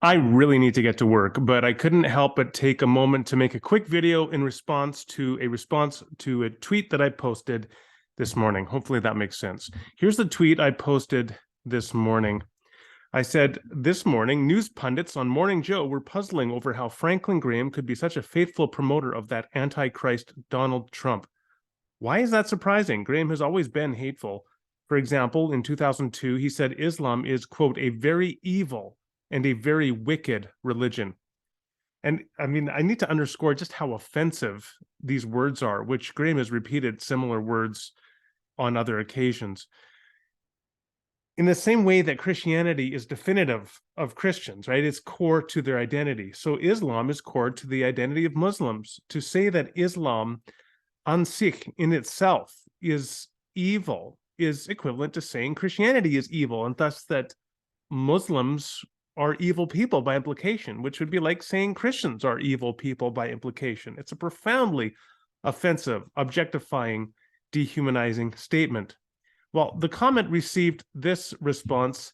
I really need to get to work, but I couldn't help but take a moment to make a quick video in response to a tweet that I posted this morning. Hopefully that makes sense. Here's the tweet I posted this morning. I said, this morning, news pundits on Morning Joe were puzzling over how Franklin Graham could be such a faithful promoter of that Antichrist Donald Trump. Why is that surprising? Graham has always been hateful. For example, in 2002, he said Islam is, quote, a very evil and a very wicked religion. And I mean, I need to underscore just how offensive these words are, which Graham has repeated similar words on other occasions. In the same way that Christianity is definitive of Christians, right? It's core to their identity. So Islam is core to the identity of Muslims. To say that Islam an sich in itself is evil is equivalent to saying Christianity is evil, and thus that Muslims are evil people by implication, which would be like saying Christians are evil people by implication. It's a profoundly offensive, objectifying, dehumanizing statement. Well, the comment received this response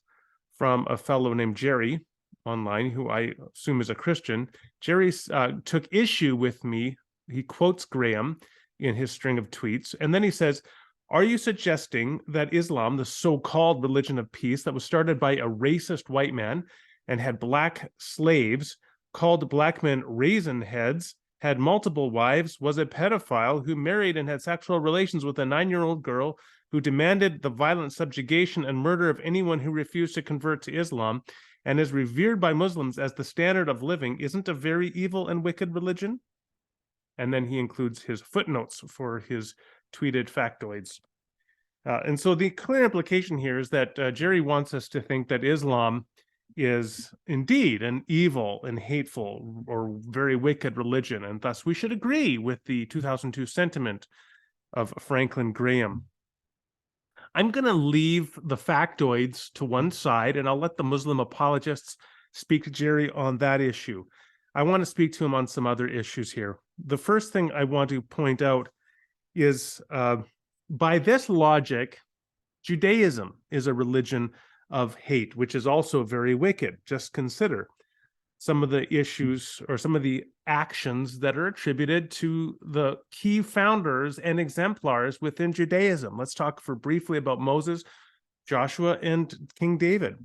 from a fellow named Jerry online, who I assume is a Christian. Jerry took issue with me. He quotes Graham in his string of tweets, and then he says, are you suggesting that Islam, the so-called religion of peace that was started by a racist white man and had black slaves, called black men raisin heads, had multiple wives, was a pedophile who married and had sexual relations with a 9-year-old girl, who demanded the violent subjugation and murder of anyone who refused to convert to Islam, and is revered by Muslims as the standard of living, isn't a very evil and wicked religion? And then he includes his footnotes for his tweeted factoids. And so the clear implication here is that Jerry wants us to think that Islam is indeed an evil and hateful or very wicked religion, and thus we should agree with the 2002 sentiment of Franklin Graham. I'm going to leave the factoids to one side, and I'll let the Muslim apologists speak to Jerry on that issue. I want to speak to him on some other issues here. The first thing I want to point out is, by this logic, Judaism is a religion of hate, which is also very wicked. Just consider some of the issues or some of the actions that are attributed to the key founders and exemplars within Judaism. Let's talk briefly about Moses, Joshua, and King David.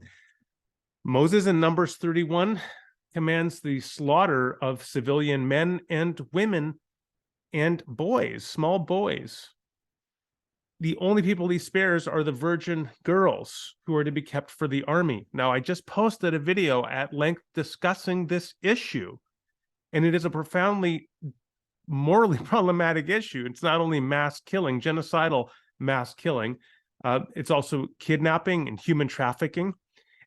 Moses in Numbers 31 commands the slaughter of civilian men and women and boys, small boys. The only people he spares are the virgin girls who are to be kept for the army. Now, I just posted a video at length discussing this issue, and it is a profoundly morally problematic issue. It's not only mass killing, genocidal mass killing, it's also kidnapping and human trafficking.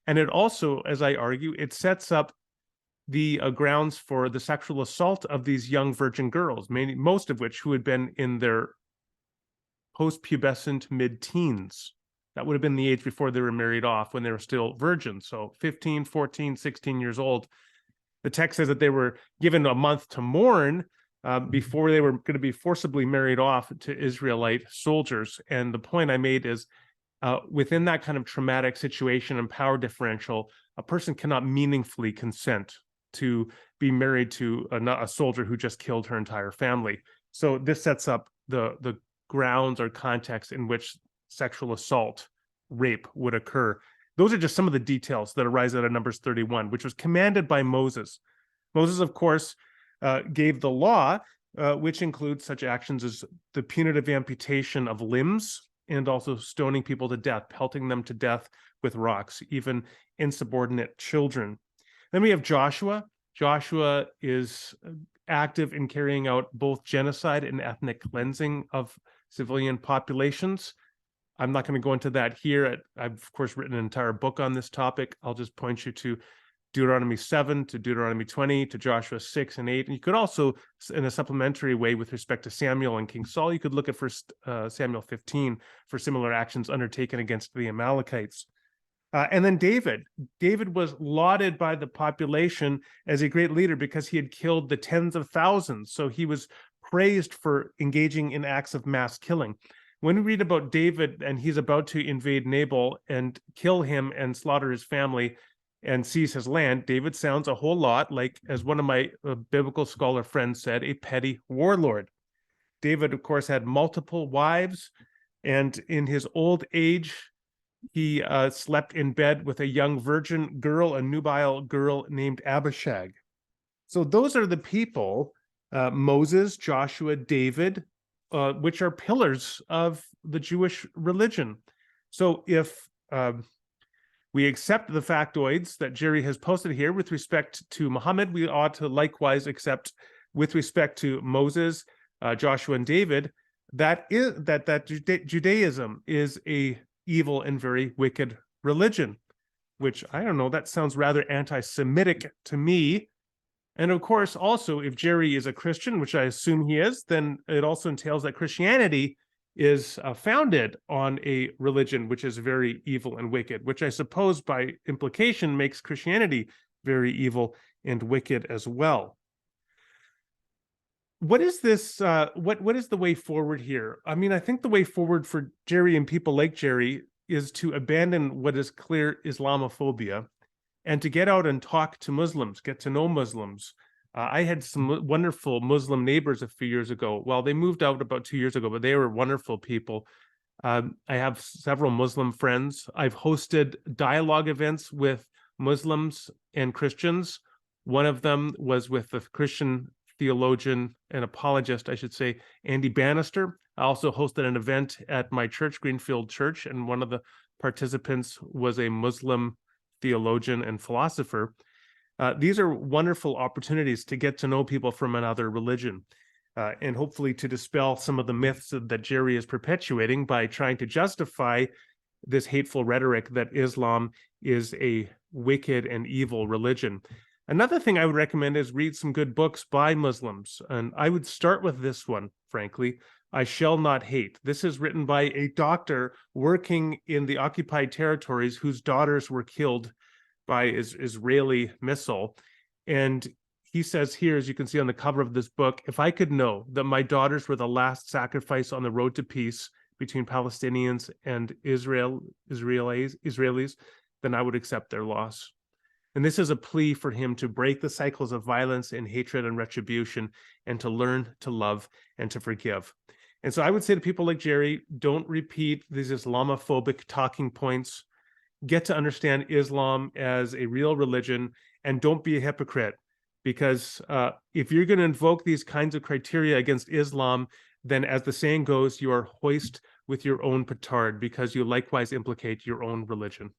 And it also, as I argue, it sets up the grounds for the sexual assault of these young virgin girls, most of which who had been in their post-pubescent mid-teens. That would have been the age before they were married off, when they were still virgins. So 15, 14, 16 years old. The text says that they were given a month to mourn before they were going to be forcibly married off to Israelite soldiers. And the point I made is, within that kind of traumatic situation and power differential, a person cannot meaningfully consent to be married to a soldier who just killed her entire family. So this sets up the grounds or context in which sexual assault, rape would occur. Those are just some of the details that arise out of Numbers 31, which was commanded by Moses. Moses, of course, gave the law, which includes such actions as the punitive amputation of limbs and also stoning people to death, pelting them to death with rocks, even insubordinate children. Then we have Joshua. Joshua is active in carrying out both genocide and ethnic cleansing of civilian populations. I'm not going to go into that here. I've, of course, written an entire book on this topic. I'll just point you to Deuteronomy 7, to Deuteronomy 20, to Joshua 6 and 8. And you could also, in a supplementary way with respect to Samuel and King Saul, you could look at 1 Samuel 15 for similar actions undertaken against the Amalekites. And then David. David was lauded by the population as a great leader because he had killed the tens of thousands. So he was praised for engaging in acts of mass killing. When we read about David and he's about to invade Nabal and kill him and slaughter his family, and seize his land, David sounds a whole lot like, as one of my biblical scholar friends said, a petty warlord. David, of course, had multiple wives, and in his old age, he slept in bed with a young virgin girl, a nubile girl named Abishag. So those are the people, Moses, Joshua, David, which are pillars of the Jewish religion. So if we accept the factoids that Jerry has posted here with respect to Muhammad, we ought to likewise accept with respect to Moses, Joshua, and David, that Judaism is a evil and very wicked religion, which, I don't know, that sounds rather anti-Semitic to me. And of course, also, if Jerry is a Christian, which I assume he is, then it also entails that Christianity is founded on a religion which is very evil and wicked, which I suppose by implication makes Christianity very evil and wicked as well. What is this? What is the way forward here? I mean, I think the way forward for Jerry and people like Jerry is to abandon what is clear Islamophobia and to get out and talk to Muslims, get to know Muslims. I had some wonderful Muslim neighbors a few years ago. Well, they moved out about 2 years ago, but they were wonderful people. I have several Muslim friends. I've hosted dialogue events with Muslims and Christians. One of them was with the Christian theologian and apologist, I should say, Andy Bannister. I also hosted an event at my church, Greenfield Church, and one of the participants was a Muslim theologian and philosopher. These are wonderful opportunities to get to know people from another religion, and hopefully to dispel some of the myths that Jerry is perpetuating by trying to justify this hateful rhetoric that Islam is a wicked and evil religion. Another thing I would recommend is read some good books by Muslims, and I would start with this one, frankly, I Shall Not Hate. This is written by a doctor working in the occupied territories whose daughters were killed by Israeli missile. And he says here, as you can see on the cover of this book, if I could know that my daughters were the last sacrifice on the road to peace between Palestinians and Israelis, then I would accept their loss. And this is a plea for him to break the cycles of violence and hatred and retribution and to learn to love and to forgive. And so I would say to people like Jerry, don't repeat these Islamophobic talking points. Get to understand Islam as a real religion and don't be a hypocrite. Because if you're going to invoke these kinds of criteria against Islam, then as the saying goes, you are hoist with your own petard because you likewise implicate your own religion.